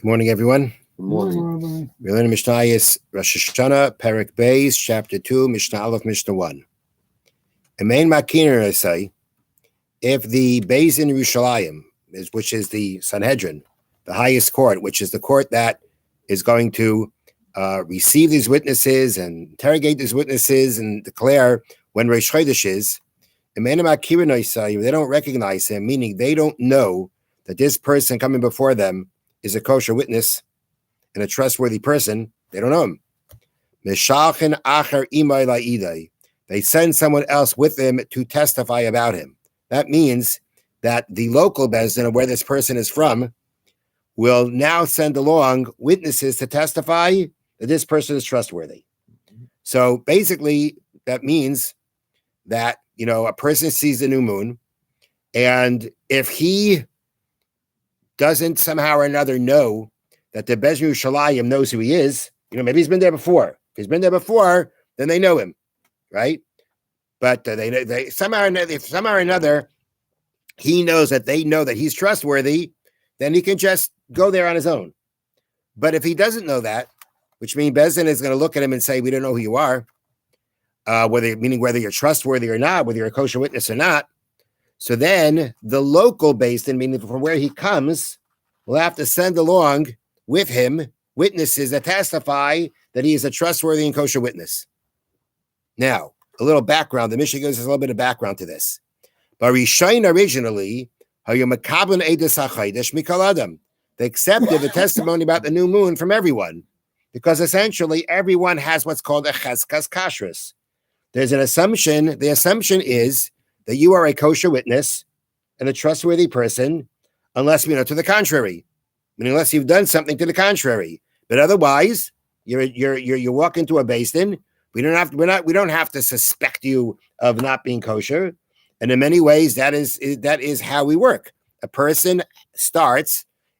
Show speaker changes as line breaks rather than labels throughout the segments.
Good morning, everyone.
Good morning.
We're learning Mishnah Rosh Hashanah, Perek Beis, Chapter 2, Mishnah Aleph, Mishnah 1. A main makiner, I say, if the Beis in Yerushalayim, which is the Sanhedrin, the highest court, which is the court that is going to receive these witnesses and interrogate these witnesses and declare when Rosh Chodesh is, a main makiner, I say, they don't recognize him, meaning they don't know that this person coming before them is a kosher witness and a trustworthy person. They don't know him. They send someone else with them to testify about him. That means that the local bezdin of where this person is from will now send along witnesses to testify that this person is trustworthy. So basically, that means that, a person sees the new moon, and if he doesn't somehow or another know that the Beis Yerushalayim knows who he is, maybe he's been there before. If he's been there before, then they know him, right? But they somehow or another, he knows that they know that he's trustworthy, then he can just go there on his own. But if he doesn't know that, which means Bezdin is going to look at him and say, we don't know who you are, whether you're trustworthy or not, whether you're a kosher witness or not. So then the local Bezdin, meaning from where he comes, will have to send along with him witnesses that testify that he is a trustworthy and kosher witness. Now, a little background. The Mishnah gives us a little bit of background to this. Barishain originally, they accepted the testimony about the new moon from everyone, because essentially everyone has what's called a cheskas kashrus. There's an assumption. The assumption is that you are a kosher witness and a trustworthy person, unless we know to the contrary. Meaning, unless you've done something to the contrary. But otherwise, you walk into a basin. We don't have to suspect you of not being kosher. And in many ways, that is how we work. A person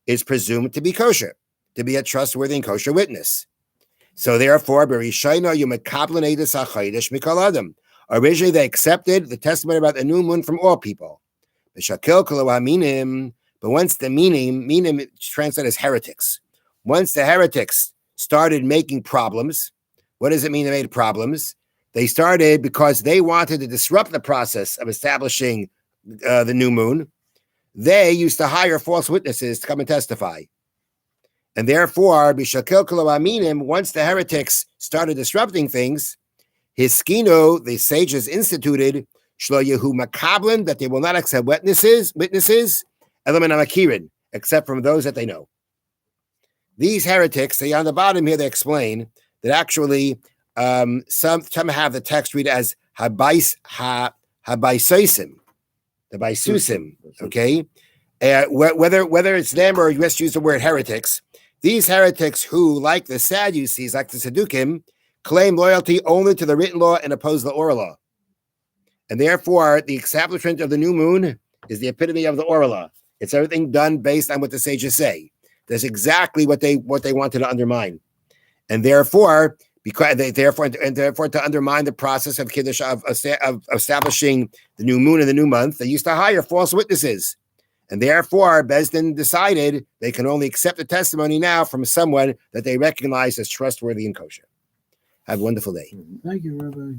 is presumed to be kosher, to be a trustworthy and kosher witness. So therefore, originally they accepted the testimony about the new moon from all people. But once the meaning translated as heretics, once the heretics started making problems, what does it mean they made problems? They started because they wanted to disrupt the process of establishing the new moon. They used to hire false witnesses to come and testify. And therefore, once the heretics started disrupting things, Hiskino, the sages instituted, that they will not accept witnesses, except from those that they know. These heretics, on the bottom here, they explain that actually some have the text read as habaisusim, the baisusim, okay? Whether it's them or you just use the word heretics, these heretics who, like the Sadducees, like the Saddukim, claim loyalty only to the written law and oppose the oral law. And therefore, the establishment of the new moon is the epitome of the oral law. It's everything done based on what the sages say. That's exactly what they wanted to undermine. And therefore, to undermine the process of Kiddush, of establishing the new moon and the new month, they used to hire false witnesses. And therefore, Bezdin decided they can only accept the testimony now from someone that they recognize as trustworthy and kosher. Have a wonderful day.
Thank you, Rabbi.